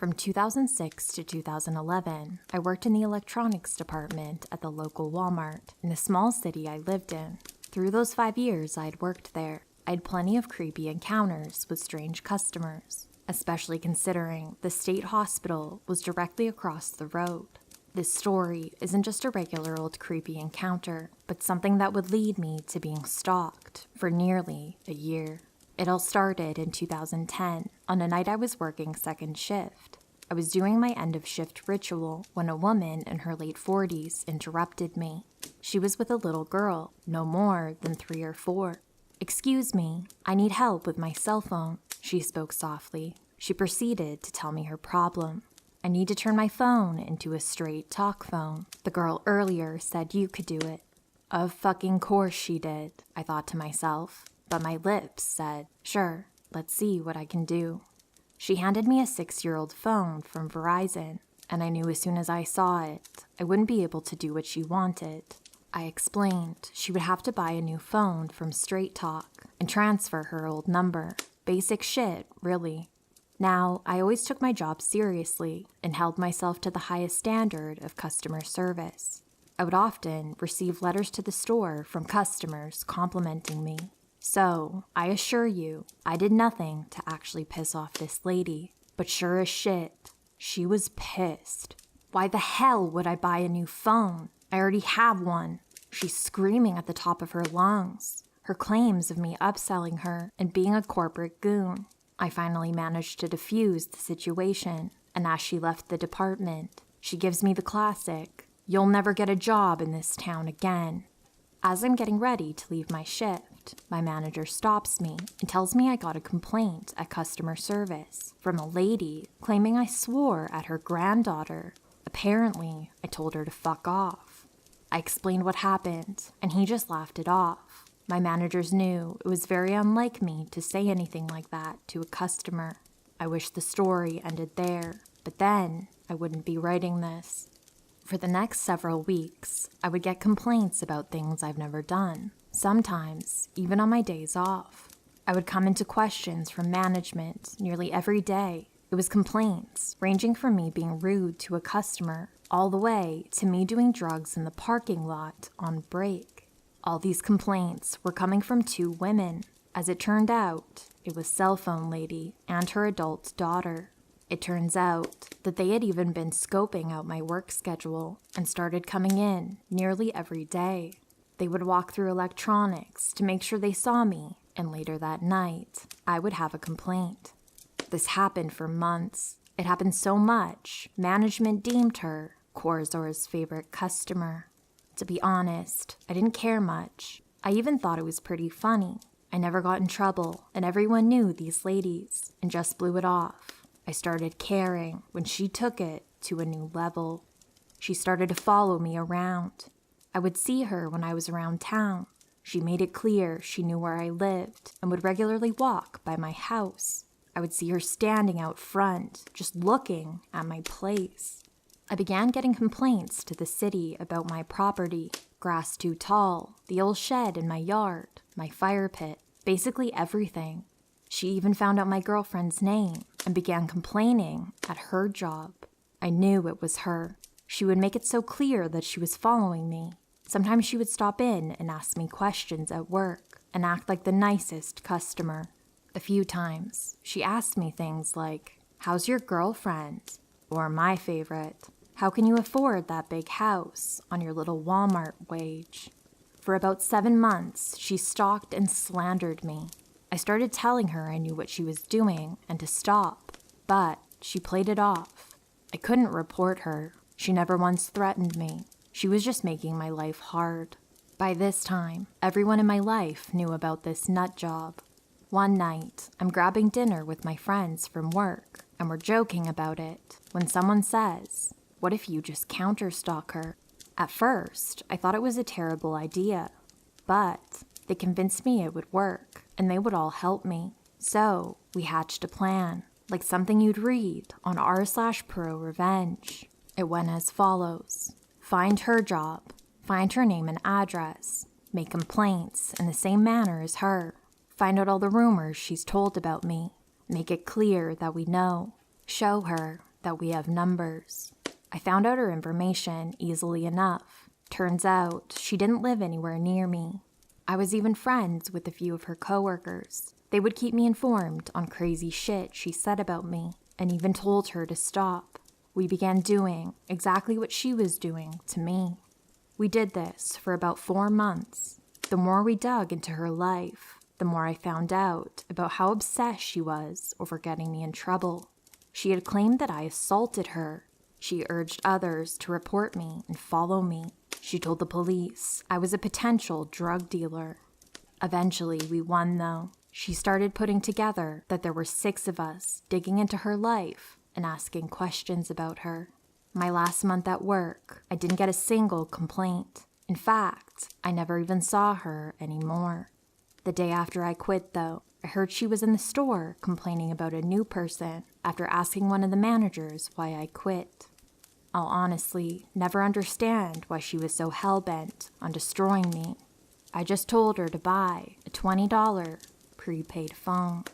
From 2006 to 2011, I worked in the electronics department at the local Walmart in the small city I lived in. Through those 5 years I had worked there, I had plenty of creepy encounters with strange customers, especially considering the state hospital was directly across the road. This story isn't just a regular old creepy encounter, but something that would lead me to being stalked for nearly a year. It all started in 2010, on a night I was working second shift. I was doing my end-of-shift ritual when a woman in her late 40s interrupted me. She was with a little girl, no more than 3 or 4. "Excuse me, I need help with my cell phone," she spoke softly. She proceeded to tell me her problem. "I need to turn my phone into a straight talk phone. The girl earlier said you could do it." Of fucking course she did, I thought to myself, but my lips said, "Sure, let's see what I can do." She handed me a 6-year-old phone from Verizon, and I knew as soon as I saw it, I wouldn't be able to do what she wanted. I explained she would have to buy a new phone from Straight Talk and transfer her old number. Basic shit, really. Now, I always took my job seriously and held myself to the highest standard of customer service. I would often receive letters to the store from customers complimenting me. So, I assure you, I did nothing to actually piss off this lady. But sure as shit, she was pissed. Why the hell would I buy a new phone? I already have one. She's screaming at the top of her lungs. Her claims of me upselling her and being a corporate goon. I finally managed to defuse the situation, and as she left the department, she gives me the classic, "You'll never get a job in this town again." As I'm getting ready to leave my shift, my manager stops me and tells me I got a complaint at customer service from a lady claiming I swore at her granddaughter. Apparently, I told her to fuck off. I explained what happened, and he just laughed it off. My managers knew it was very unlike me to say anything like that to a customer. I wish the story ended there, but then I wouldn't be writing this. For the next several weeks, I would get complaints about things I've never done, sometimes even on my days off. I would come into questions from management nearly every day. It was complaints, ranging from me being rude to a customer, all the way to me doing drugs in the parking lot on break. All these complaints were coming from 2 women. As it turned out, it was Cell Phone Lady and her adult daughter. It turns out that they had even been scoping out my work schedule and started coming in nearly every day. They would walk through electronics to make sure they saw me, and later that night, I would have a complaint. This happened for months. It happened so much, management deemed her Corzor's favorite customer. To be honest, I didn't care much. I even thought it was pretty funny. I never got in trouble, and everyone knew these ladies, and just blew it off. I started caring when she took it to a new level. She started to follow me around. I would see her when I was around town. She made it clear she knew where I lived and would regularly walk by my house. I would see her standing out front, just looking at my place. I began getting complaints to the city about my property, grass too tall, the old shed in my yard, my fire pit, basically everything. She even found out my girlfriend's name and began complaining at her job. I knew it was her. She would make it so clear that she was following me. Sometimes she would stop in and ask me questions at work and act like the nicest customer. A few times, she asked me things like, "How's your girlfriend?" Or my favorite, "How can you afford that big house on your little Walmart wage?" For about 7 months, she stalked and slandered me. I started telling her I knew what she was doing and to stop, but she played it off. I couldn't report her. She never once threatened me. She was just making my life hard. By this time, everyone in my life knew about this nut job. One night, I'm grabbing dinner with my friends from work, and we're joking about it, when someone says, "What if you just counter-stalk her?" At first, I thought it was a terrible idea, but they convinced me it would work, and they would all help me. So, we hatched a plan, like something you'd read on r/pro revenge. It went as follows. Find her job, find her name and address, make complaints in the same manner as her, find out all the rumors she's told about me, make it clear that we know, show her that we have numbers. I found out her information easily enough. Turns out she didn't live anywhere near me. I was even friends with a few of her coworkers. They would keep me informed on crazy shit she said about me, and even told her to stop. We began doing exactly what she was doing to me. We did this for about 4 months. The more we dug into her life, the more I found out about how obsessed she was over getting me in trouble. She had claimed that I assaulted her. She urged others to report me and follow me. She told the police I was a potential drug dealer. Eventually, we won though. She started putting together that there were 6 of us digging into her life and asking questions about her. My last month at work, I didn't get a single complaint. In fact, I never even saw her anymore. The day after I quit though, I heard she was in the store complaining about a new person after asking one of the managers why I quit. I'll honestly never understand why she was so hell-bent on destroying me. I just told her to buy a $20 prepaid phone.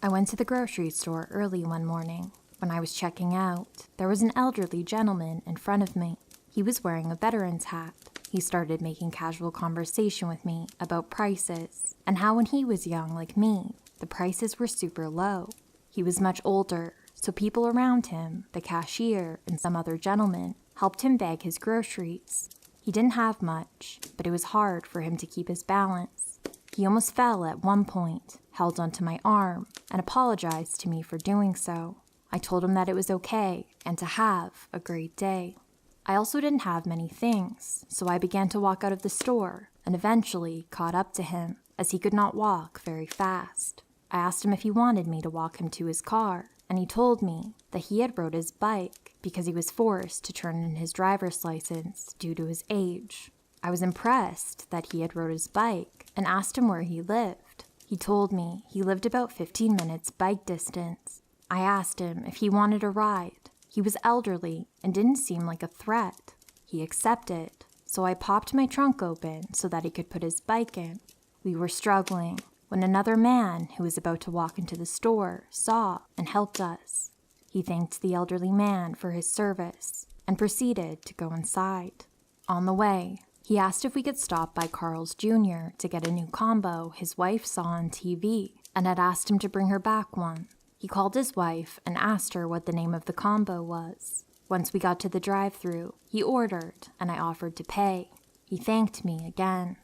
I went to the grocery store early one morning. When I was checking out, there was an elderly gentleman in front of me. He was wearing a veteran's hat. He started making casual conversation with me about prices and how when he was young like me, the prices were super low. He was much older, so people around him, the cashier and some other gentlemen, helped him bag his groceries. He didn't have much, but it was hard for him to keep his balance. He almost fell at one point, held onto my arm, and apologized to me for doing so. I told him that it was okay and to have a great day. I also didn't have many things, so I began to walk out of the store and eventually caught up to him as he could not walk very fast. I asked him if he wanted me to walk him to his car, and he told me that he had rode his bike because he was forced to turn in his driver's license due to his age. I was impressed that he had rode his bike and asked him where he lived. He told me he lived about 15 minutes bike distance. I asked him if he wanted a ride. He was elderly and didn't seem like a threat. He accepted, so I popped my trunk open so that he could put his bike in. We were struggling when another man who was about to walk into the store saw and helped us. He thanked the elderly man for his service and proceeded to go inside. On the way, he asked if we could stop by Carl's Jr. to get a new combo his wife saw on TV and had asked him to bring her back one. He called his wife and asked her what the name of the combo was. Once we got to the drive-thru, he ordered and I offered to pay. He thanked me again.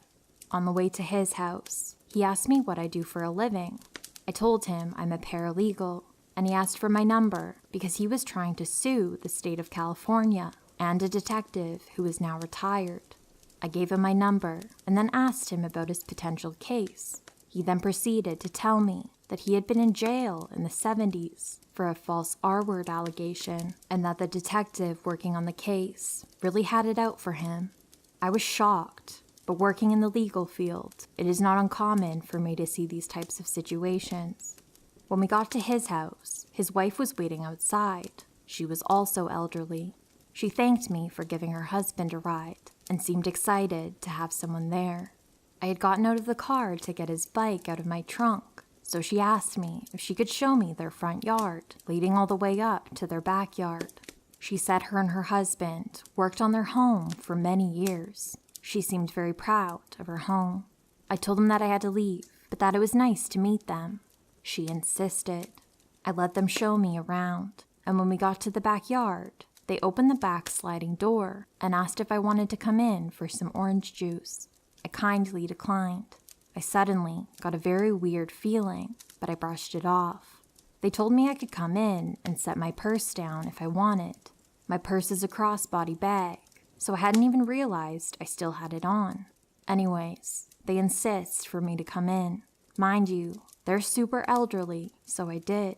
On the way to his house, he asked me what I do for a living. I told him I'm a paralegal, and he asked for my number because he was trying to sue the state of California and a detective who is now retired. I gave him my number and then asked him about his potential case. He then proceeded to tell me that he had been in jail in the 70s for a false R-word allegation and that the detective working on the case really had it out for him. I was shocked, but working in the legal field, it is not uncommon for me to see these types of situations. When we got to his house, his wife was waiting outside. She was also elderly. She thanked me for giving her husband a ride and seemed excited to have someone there. I had gotten out of the car to get his bike out of my trunk, so she asked me if she could show me their front yard, leading all the way up to their backyard. She said her and her husband worked on their home for many years. She seemed very proud of her home. I told them that I had to leave, but that it was nice to meet them. She insisted. I let them show me around, and when we got to the backyard, they opened the back sliding door and asked if I wanted to come in for some orange juice. I kindly declined. I suddenly got a very weird feeling, but I brushed it off. They told me I could come in and set my purse down if I wanted. My purse is a crossbody bag, so I hadn't even realized I still had it on. Anyways, they insist for me to come in. Mind you, they're super elderly, so I did.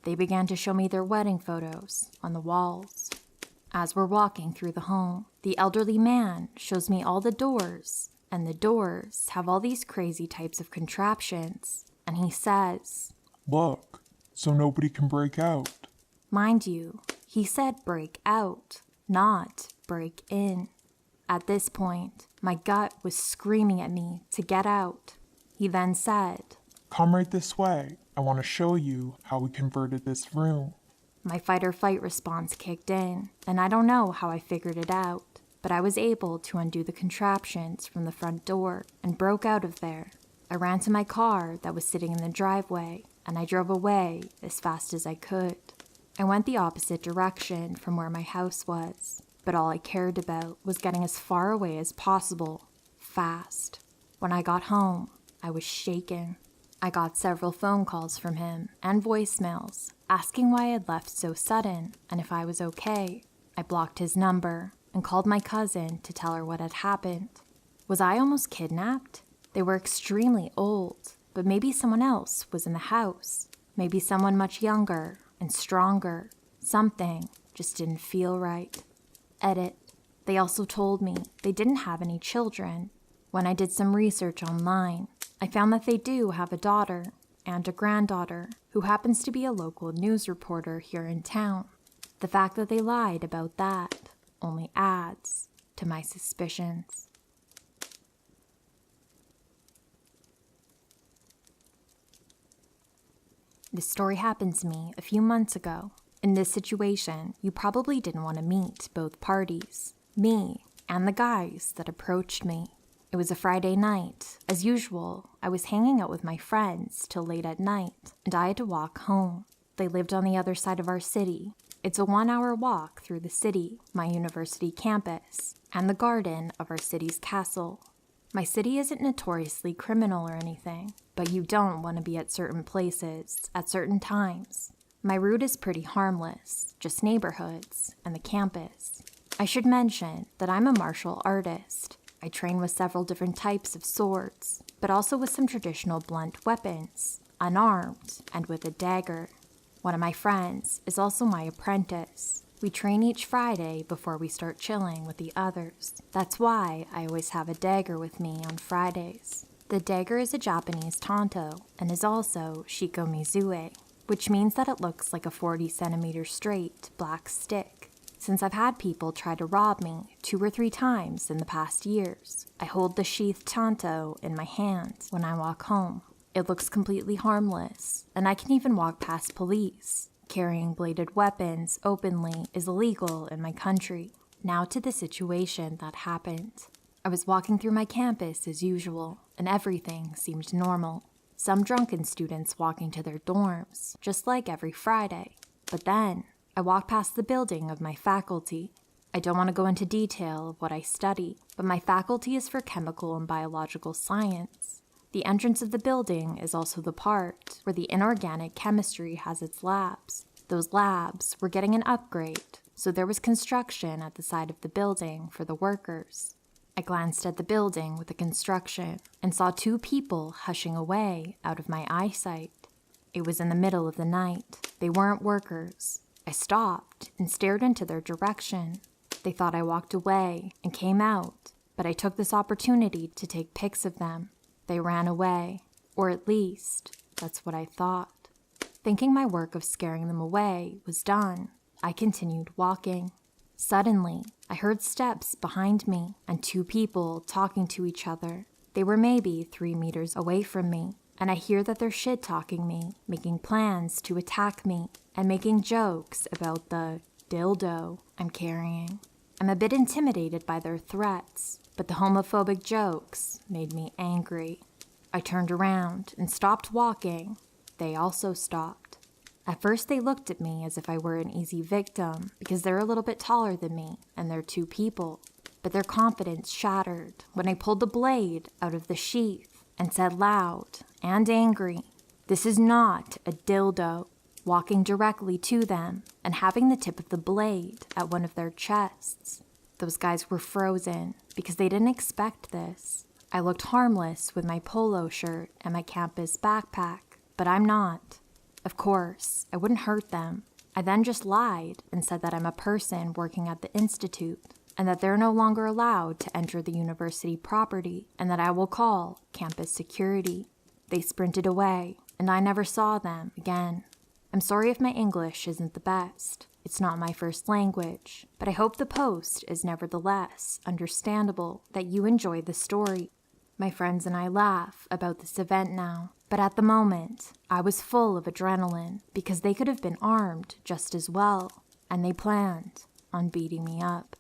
They began to show me their wedding photos on the walls. As we're walking through the home, the elderly man shows me all the doors, and the doors have all these crazy types of contraptions, and he says, "Look, so nobody can break out." Mind you, he said break out, not break in. At this point, my gut was screaming at me to get out. He then said, "Come right this way. I want to show you how we converted this room." My fight or flight response kicked in, and I don't know how I figured it out, but I was able to undo the contraptions from the front door and broke out of there. I ran to my car that was sitting in the driveway, and I drove away as fast as I could. I went the opposite direction from where my house was, but all I cared about was getting as far away as possible, fast. When I got home, I was shaken. I got several phone calls from him and voicemails asking why I had left so sudden and if I was okay. I blocked his number and called my cousin to tell her what had happened. Was I almost kidnapped? They were extremely old, but maybe someone else was in the house. Maybe someone much younger and stronger. Something just didn't feel right. Edit. They also told me they didn't have any children. When I did some research online, I found that they do have a daughter and a granddaughter who happens to be a local news reporter here in town. The fact that they lied about that only adds to my suspicions. This story happened to me a few months ago. In this situation, you probably didn't want to meet both parties, me and the guys that approached me. It was a Friday night. As usual, I was hanging out with my friends till late at night, and I had to walk home. They lived on the other side of our city. It's a 1-hour walk through the city, my university campus, and the garden of our city's castle. My city isn't notoriously criminal or anything, but you don't want to be at certain places at certain times. My route is pretty harmless, just neighborhoods and the campus. I should mention that I'm a martial artist. I train with several different types of swords, but also with some traditional blunt weapons, unarmed and with a dagger. One of my friends is also my apprentice. We train each Friday before we start chilling with the others. That's why I always have a dagger with me on Fridays. The dagger is a Japanese tanto and is also shiko mizue, which means that it looks like a 40-centimeter straight black stick. Since I've had people try to rob me 2 or 3 times in the past years, I hold the sheathed tanto in my hand when I walk home. It looks completely harmless, and I can even walk past police. Carrying bladed weapons openly is illegal in my country. Now to the situation that happened. I was walking through my campus as usual, and everything seemed normal. Some drunken students walking to their dorms, just like every Friday. But then, I walked past the building of my faculty. I don't want to go into detail of what I study, but my faculty is for chemical and biological science. The entrance of the building is also the part where the inorganic chemistry has its labs. Those labs were getting an upgrade, so there was construction at the side of the building for the workers. I glanced at the building with the construction and saw 2 people hushing away out of my eyesight. It was in the middle of the night. They weren't workers. I stopped and stared into their direction. They thought I walked away and came out, but I took this opportunity to take pics of them. They ran away, or at least, that's what I thought. Thinking my work of scaring them away was done, I continued walking. Suddenly, I heard steps behind me and 2 people talking to each other. They were maybe 3 meters away from me, and I hear that they're shit-talking me, making plans to attack me, and making jokes about the dildo I'm carrying. I'm a bit intimidated by their threats, but the homophobic jokes made me angry. I turned around and stopped walking. They also stopped. At first they looked at me as if I were an easy victim because they're a little bit taller than me and they're 2 people. But their confidence shattered when I pulled the blade out of the sheath and said loud and angry, "This is not a dildo." Walking directly to them and having the tip of the blade at one of their chests. Those guys were frozen because they didn't expect this. I looked harmless with my polo shirt and my campus backpack, but I'm not. Of course, I wouldn't hurt them. I then just lied and said that I'm a person working at the institute and that they're no longer allowed to enter the university property and that I will call campus security. They sprinted away and I never saw them again. I'm sorry if my English isn't the best. It's not my first language, but I hope the post is nevertheless understandable, that you enjoy the story. My friends and I laugh about this event now, but at the moment, I was full of adrenaline because they could have been armed just as well, and they planned on beating me up.